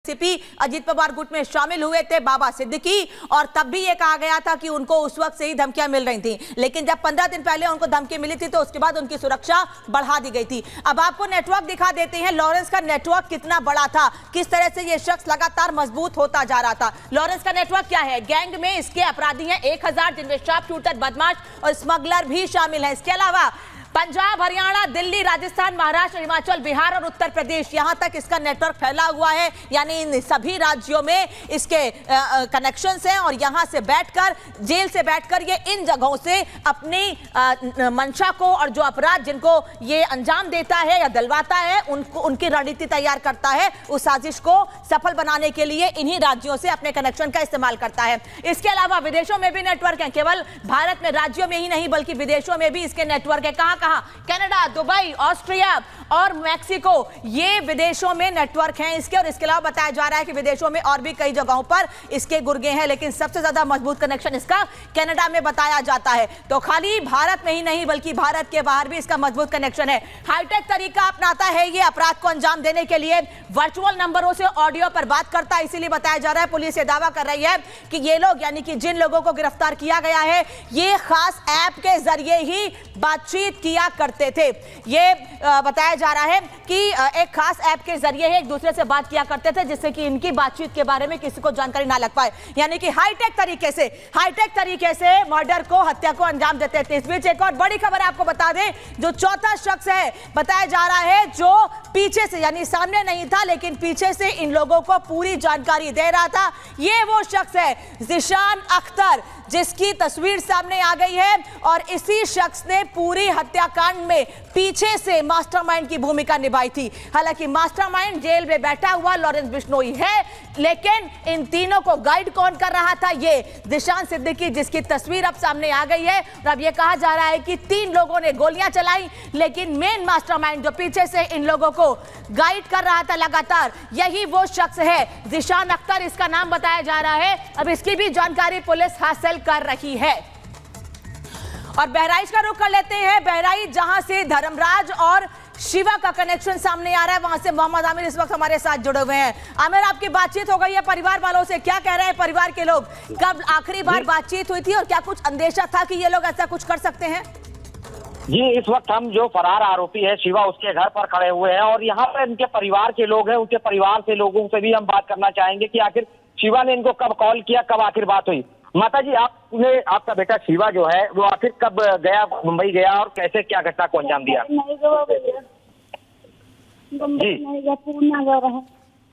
CP Ajit Pawar गुट में शामिल हुए थे बाबा सिद्दीकी, और तब भी ये कहा गया था कि उनको उस वक्त से ही धमकियां मिल रही थी, लेकिन जब 15 दिन पहले उनको धमकी मिली थी तो उसके बाद उनकी सुरक्षा बढ़ा दी गई थी। अब आपको नेटवर्क दिखा देते हैं, लॉरेंस का नेटवर्क कितना बड़ा था, किस तरह से ये शख्स लगातार मजबूत होता जा रहा था। लॉरेंस का नेटवर्क क्या है? गैंग में इसके अपराधी हैं 1000, जिनमें शार्प शूटर, बदमाश और स्मगलर भी शामिल है। इसके अलावा पंजाब, हरियाणा, दिल्ली, राजस्थान, महाराष्ट्र, हिमाचल, बिहार और उत्तर प्रदेश, यहां तक इसका नेटवर्क फैला हुआ है। यानी इन सभी राज्यों में इसके कनेक्शंस हैं, और यहां से बैठकर, जेल से बैठकर ये इन जगहों से अपनी मंशा को और जो अपराध जिनको ये अंजाम देता है या दिलवाता है उनको, उनकी रणनीति तैयार करता है। उस साजिश को सफल बनाने के लिए इन्हीं राज्यों से अपने कनेक्शन का इस्तेमाल करता है। इसके अलावा विदेशों में भी नेटवर्क है, केवल भारत में राज्यों में ही नहीं बल्कि विदेशों में भी इसके नेटवर्क है। कहां? कनाडा, दुबई, ऑस्ट्रिया और मैक्सिको, ये विदेशों में नेटवर्क हैं इसके। और इसके अलावा बताया जा रहा है कि विदेशों में और भी कई जगहों पर इसके गुर्गे हैं, लेकिन सबसे ज्यादा मजबूत कनेक्शन इसका कनाडा में बताया जाता है। तो खाली भारत में ही नहीं बल्कि भारत के बाहर भी इसका मजबूत कनेक्शन है। हाईटेक तरीका अपनाता है ये अपराध को अंजाम देने के लिए, वर्चुअल नंबरों से ऑडियो पर बात करता है। इसीलिए बताया जा रहा है, पुलिस ये दावा कर रही है कि ये लोग, यानी कि जिन लोगों को गिरफ्तार किया गया है, ये खास ऐप के जरिए ही बातचीत किया करते थे। ये बताया जा रहा है कि एक खास ऐप के जरिए एक दूसरे से बात किया करते थे, जिससे कि इनकी बातचीत के बारे में किसी को जानकारी ना लग पाए। यानी कि हाईटेक तरीके से मर्डर को, हत्या को अंजाम देते थे। इस बीच एक और बड़ी खबर आपको बता दें, जो चौथा शख्स है बताया जा रहा है, जो पीछे से, यानी सामने नहीं था लेकिन पीछे से इन लोगों को पूरी जानकारी दे रहा था, ये वो शख्स है ज़ीशान अख्तर, जिसकी तस्वीर सामने आ गई है। और इसी शख्स ने पूरी हत्याकांड में पीछे से मास्टरमाइंड की भूमिका निभाई थी। हालांकि मास्टरमाइंड जेल में बैठा हुआ लॉरेंस बिश्नोई है, लेकिन इन तीनों को गाइड कौन कर रहा था? ये ज़ीशान सिद्दीकी, जिसकी तस्वीर अब सामने आ गई है। और अब ये कहा जा रहा है कि 3 लोगों ने गोलियां चलाई, लेकिन मेन मास्टरमाइंड जो पीछे से इन लोगों को गाइड कर रहा था लगातार, यही वो शख्स है। ज़ीशान अख्तर इसका नाम बताया जा रहा है। अब इसकी भी जानकारी पुलिस हासिल कर रही है। और बहराइच का रुख कर लेते हैं। बहराइच, जहां से धर्मराज और शिवा का कनेक्शन सामने आ रहा है, वहां से मोहम्मद आमिर इस वक्त हमारे साथ जुड़े हुए हैं। आमिर, आपकी बातचीत हो गई है परिवार वालों से, क्या कह रहे हैं परिवार के लोग? कब आखिरी बार बातचीत हुई थी और क्या कुछ अंदेशा था कि ये लोग ऐसा कुछ कर सकते हैं? जी, इस वक्त हम जो फरार आरोपी है शिवा, उसके घर पर खड़े हुए हैं, और यहाँ पर इनके परिवार के लोग हैं। उनके परिवार से, लोगों से भी हम बात करना चाहेंगे कि आखिर शिवा ने इनको कब कॉल किया, कब आखिर बात हुई। माता जी, आपका बेटा शिवा जो है वो आखिर कब गया, मुंबई गया, और कैसे क्या घटना को अंजाम दिया? नहीं गया भैया, मुंबई नहीं गया, पूना गया रहा।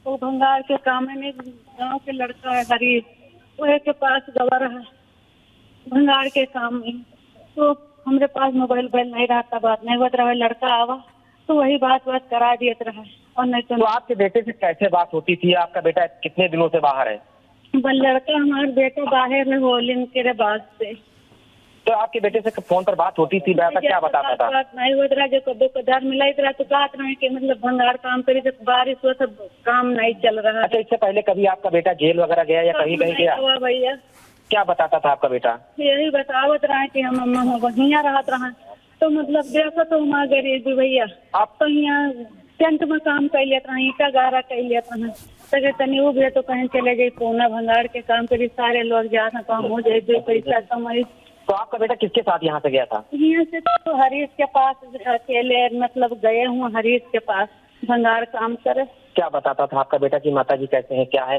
वो भंगार के काम में गांव के लड़का है हरीश, वह के पास गवा रहा भंगार के काम में। तो हमारे पास मोबाइल नहीं रहता, बात नहीं होता रहा। लड़का आवा तो वही बात करा दिया रहा, और नहीं तो आपके बेटे से कैसे बात होती थी? आपका बेटा कितने दिनों से बाहर है? लड़का हमारे बेटे बाहर में होलिन के बाद से। तो आपके बेटे से फोन पर बात होती थी? बेटा क्या बताता था? बात नहीं होता रहा, जो कदो कदार मिला रहा तो बात नहीं कि मतलब भंगार काम करी, जब बारिश हो सब काम नहीं चल रहा। अच्छा, इससे पहले कभी आपका बेटा जेल वगैरह गया या कहीं गया? भैया, क्या बताता था आपका बेटा? यही बतावत रहा कि हम अम्मा वहीं रहत रहा। तो मतलब देखो तो हमारा गरीबी भैया, आप तो यहाँ टेंट में काम कर लेता रहा, ईटा गारा कर लेता रहा, सगे तनी उबे तो कहीं चले गए पूना भंगार के काम करी, सारे लोग जाना काम हो जाए, पैसा कमाई। तो आपका बेटा किसके साथ यहाँ से गया था? यहाँ से तो हरीश के पास अकेले, मतलब गए हुए हरीश के पास भंगार काम करे। क्या बताता था आपका बेटा की माता जी कैसे है, क्या है?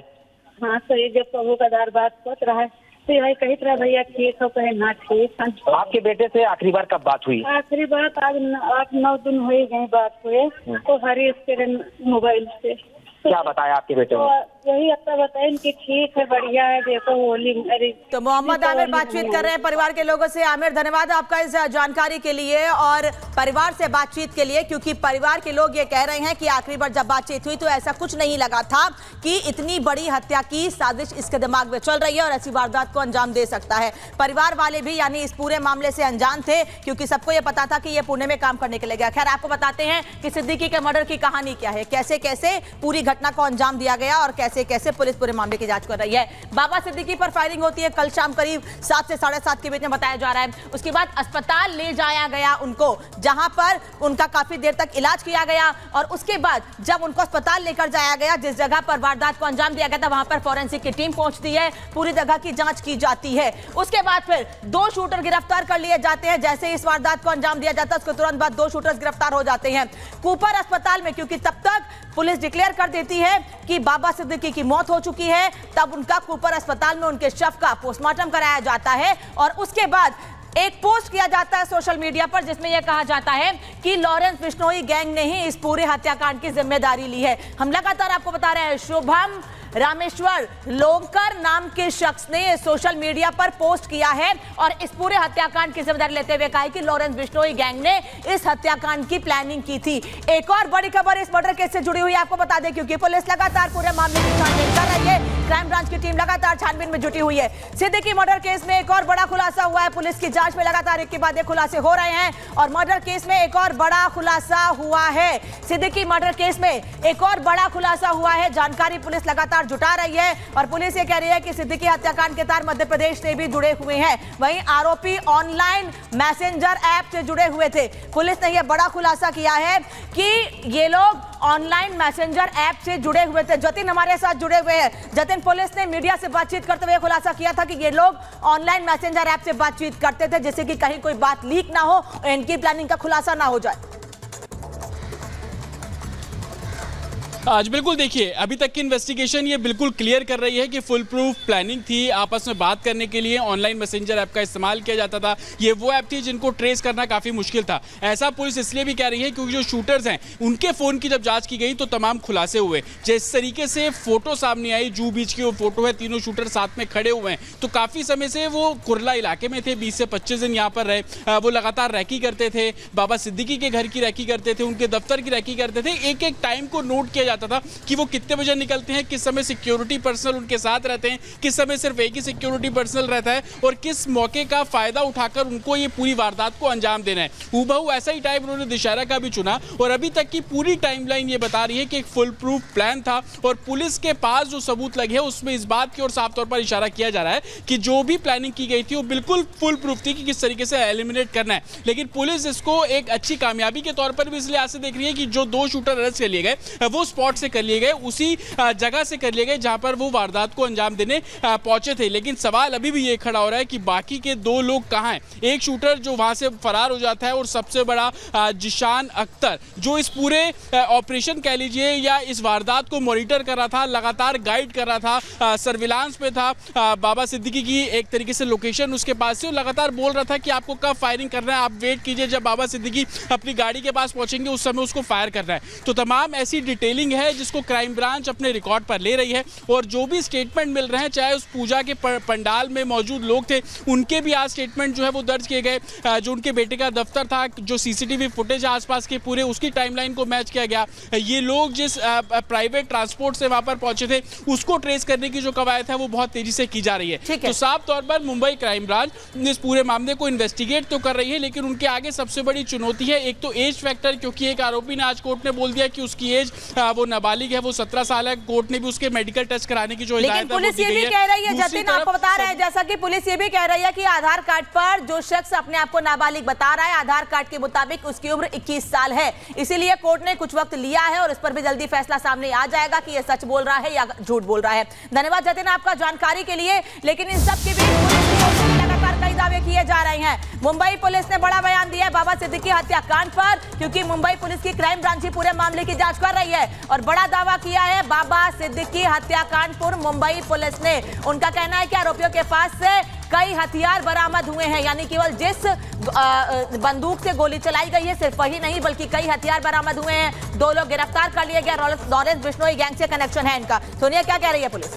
हाँ, तो ये जब प्रभु का दार बात सोच रहा है तो यही कही रहा भैया ठीक हो, कहे ना ठीक है। आपके बेटे से आखिरी बार कब बात हुई? आखिरी बात आज 8-9 दिन हुई गई बात हुए, तो हरीश के मोबाइल से। क्या बताया आपके बेटे ने? तो यही अपना बताए कि ठीक है, बढ़िया है, देखो होली। तो मोहम्मद आमिर बातचीत कर रहे हैं परिवार के लोगों से। आमिर, धन्यवाद आपका इस जानकारी के लिए और परिवार से बातचीत के लिए, क्योंकि परिवार के लोग ये कह रहे हैं कि आखिरी बार जब बातचीत हुई तो ऐसा कुछ नहीं लगा था कि इतनी बड़ी हत्या की साजिश इसके दिमाग में चल रही है और ऐसी वारदात को अंजाम दे सकता है। परिवार वाले भी यानी इस पूरे मामले से अनजान थे, क्योंकि सबको ये पता था कि ये पुणे में काम करने के लिए गया। खैर, आपको बताते हैं कि सिद्दीकी के मर्डर की कहानी क्या है, कैसे कैसे पूरी घटना को अंजाम दिया गया और कैसे कैसे कैसे पुलिस पूरे मामले की जांच कर रही है। बाबा सिद्दीकी पर फायरिंग होती है कल शाम करीब 7 से 7:30 के बीच में बताया जा रहा है। उसके बाद अस्पताल ले जाया गया उनको, जहां पर उनका काफी देर तक इलाज किया गया और उसके बाद जब उनको अस्पताल लेकर जाया गया, जिस जगह पर वारदात को अंजाम दिया गया था, वहां पर फॉरेंसिक की टीम पहुंचती है, पूरी जगह की जांच की जाती है। उसके बाद फिर 2 शूटर गिरफ्तार कर लिए जाते हैं। जैसे इस वारदात को अंजाम दिया जाता है उसके तुरंत बाद 2 शूटर्स गिरफ्तार हो जाते हैं कूपर अस्पताल में, क्योंकि तब तक पुलिस डिक्लेयर कर देती है कि बाबा सिद्दीकी की मौत हो चुकी है। तब उनका कूपर अस्पताल में उनके शव का पोस्टमार्टम कराया जाता है और उसके बाद एक पोस्ट किया जाता है सोशल मीडिया पर, जिसमें यह कहा जाता है कि लॉरेंस बिश्नोई गैंग ने ही इस पूरे हत्याकांड की जिम्मेदारी ली है। हम लगातार आपको बता रहे हैं, शुभम रामेश्वर लोंकर नाम के शख्स ने सोशल मीडिया पर पोस्ट किया है और इस पूरे हत्याकांड की जिम्मेदारी लेते हुए कहा है कि लॉरेंस बिश्नोई गैंग ने इस हत्याकांड की प्लानिंग की थी। एक और बड़ी खबर इस मर्डर केस से जुड़ी हुई है, आपको बता दें, क्योंकि पुलिस लगातार पूरे मामले की छानबीन कर रही है। क्राइम ब्रांच की टीम लगातार छानबीन में जुटी हुई है। सिद्दीकी मर्डर केस में एक और बड़ा खुलासा हुआ है। पुलिस की जांच में लगातार एक के बाद एक खुलासे हो रहे हैं और मर्डर केस में एक और बड़ा खुलासा हुआ है। सिद्दीकी मर्डर केस में एक और बड़ा खुलासा हुआ है। जानकारी पुलिस लगातार जुटा रही है और पुलिस ये कह रही है कि सिद्दीकी हत्याकांड के तार मध्य प्रदेश से भी जुड़े हुए हैं। वहीं आरोपी ऑनलाइन मैसेंजर ऐप से जुड़े हुए थे। पुलिस ने यह बड़ा खुलासा किया है कि ये लोग ऑनलाइन मैसेंजर ऐप से जुड़े हुए थे। जतिन हमारे साथ जुड़े हुए हैं। जतिन, पुलिस ने मीडिया से बातचीत करते हुए खुलासा किया था कि ये लोग ऑनलाइन मैसेंजर ऐप से बातचीत करते थे जिससे कि कहीं कोई बात लीक ना हो और इनकी प्लानिंग का खुलासा ना हो जाए। आज बिल्कुल देखिए, अभी तक की इन्वेस्टिगेशन ये बिल्कुल क्लियर कर रही है कि फुल प्रूफ प्लानिंग थी। आपस में बात करने के लिए ऑनलाइन मैसेंजर ऐप का इस्तेमाल किया जाता था। ये वो ऐप थी जिनको ट्रेस करना काफ़ी मुश्किल था। ऐसा पुलिस इसलिए भी कह रही है क्योंकि जो शूटर्स हैं उनके फ़ोन की जब जांच की गई तो तमाम खुलासे हुए। जिस तरीके से फोटो सामने आई, जू बीच की वो फोटो है, तीनों शूटर साथ में खड़े हुए हैं, तो काफ़ी समय से वो कुरला इलाके में थे। 20 से 25 दिन यहाँ पर रहे। वो लगातार रैकी करते थे, बाबा सिद्दीकी के घर की रैकी करते थे, उनके दफ्तर की रैकी करते थे। एक एक टाइम को नोट किया जाता था कि वो कितने बजे निकलते हैं, किस समय सिक्योरिटी पर्सनल उनके साथ रहते हैं, किस समय सिर्फ एक ही सिक्योरिटी पर्सनल रहता है और किस मौके का फायदा उठाकर उनको ये पूरी वारदात को अंजाम देना है। हूबहू ऐसा ही टाइम उन्होंने दशहरा का भी चुना और अभी तक की पूरी टाइमलाइन ये बता रही है कि एक फुल प्रूफ प्लान था और पुलिस के पास जो सबूत लगे हैं उसमें इस बात की ओर साफ तौर पर इशारा किया जा रहा है कि जो भी प्लानिंग की गई थी वो बिल्कुल फुल प्रूफ थी कि किस तरीके से एलिमिनेट करना है। लेकिन पुलिस इसको एक अच्छी कामयाबी के तौर पर भी इसलिए आज से देख रही है कि जो 2 शूटर अरेस्ट कर लिए गए वो स्पॉट से कर लिए गए, उसी जगह से कर लिए गए जहां पर वो वारदात को अंजाम देने पहुंचे थे। लेकिन सवाल अभी भी ये खड़ा हो रहा है कि बाकी के 2 लोग कहां हैं। एक शूटर जो वहां से फरार हो जाता है और सबसे बड़ा जिशान अख्तर जो इस पूरे ऑपरेशन कह लीजिए या इस वारदात को मॉनिटर कर रहा था, लगातार गाइड कर रहा था, सर्विलांस पे था। बाबा सिद्दीकी की एक तरीके से लोकेशन उसके पास से लगातार बोल रहा था कि आपको कब फायरिंग करना है, आप वेट कीजिए, जब बाबा सिद्दीकी अपनी गाड़ी के पास पहुंचेंगे उस समय उसको फायर करना है। तो तमाम ऐसी डिटेलिंग है जिसको क्राइम ब्रांच अपने रिकॉर्ड पर ले रही है और जो भी स्टेटमेंट मिल रहे हैं, चाहे उस पूजा के पंडाल में मौजूद लोग थे उनके भी आज स्टेटमेंट जो है वो दर्ज किए गए। जो उनके बेटे का दफ्तर था, जो सीसीटीवी फुटेज आसपास के पूरे उसकी टाइमलाइन को मैच किया गया। ये लोग जिस प्राइवेट ट्रांसपोर्ट से वहां पर पहुंचे थे उसको ट्रेस करने की जो कवायद है वो बहुत तेजी से की जा रही है। तो साफ तौर पर मुंबई क्राइम ब्रांच इस पूरे मामले को इन्वेस्टिगेट तो कर रही है, लेकिन उनके आगे सबसे बड़ी चुनौती है एक तो एज फैक्टर, क्योंकि एक आरोपी ने आज कोर्ट ने बोल दिया कि उसकी एज वो नाबालिग है, वो 17 साल है। कोर्ट ने भी उसके मेडिकल टेस्ट कराने की जो लेकिन पुलिस ये भी कह रही है, जतिन आपको बता रहे हैं, जैसा कि पुलिस ये भी कह रही है कि आधार कार्ड पर जो शख्स अपने आप को नाबालिग बता रहा है, आधार कार्ड के मुताबिक उसकी उम्र 21 साल है। इसीलिए कोर्ट ने कुछ वक्त लिया है और इस पर भी जल्दी फैसला सामने आ जाएगा कि ये सच बोल रहा है या झूठ बोल रहा है। धन्यवाद जतिन आपका जानकारी के लिए। लेकिन इन सब के बीच पुलिस की ओर से लगातार कई दावे किए जा रहे हैं। मुंबई पुलिस ने बड़ा बयान दिया है बाबा सिद्दीकी हत्याकांड पर, क्योंकि मुंबई पुलिस की क्राइम ब्रांच ही पूरे मामले की जांच कर रही है और बड़ा दावा किया है बाबा सिद्दीकी हत्याकांड पर मुंबई पुलिस ने। उनका कहना है कि आरोपियों के पास से कई हथियार बरामद हुए हैं, यानी केवल जिस बंदूक से गोली चलाई गई है सिर्फ वही नहीं बल्कि कई हथियार बरामद हुए हैं। 2 लोग गिरफ्तार कर लिए गए। लॉरेंस बिश्नोई गैंग से कनेक्शन है इनका। सुनिए क्या कह रही है पुलिस।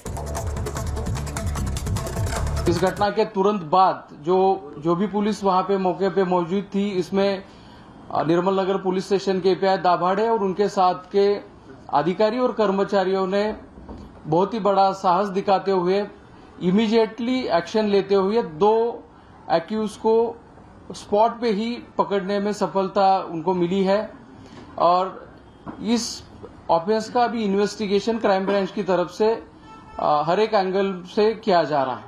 इस घटना के तुरंत बाद जो भी पुलिस वहां पे मौके पे मौजूद थी, इसमें निर्मल नगर पुलिस स्टेशन के एपीआई दाभाड़े और उनके साथ के अधिकारी और कर्मचारियों ने बहुत ही बड़ा साहस दिखाते हुए इमीडिएटली एक्शन लेते हुए 2 एक्यूज को स्पॉट पे ही पकड़ने में सफलता उनको मिली है। और इस ऑफेंस का अभी इन्वेस्टिगेशन क्राइम ब्रांच की तरफ से हर एक एंगल से किया जा रहा है।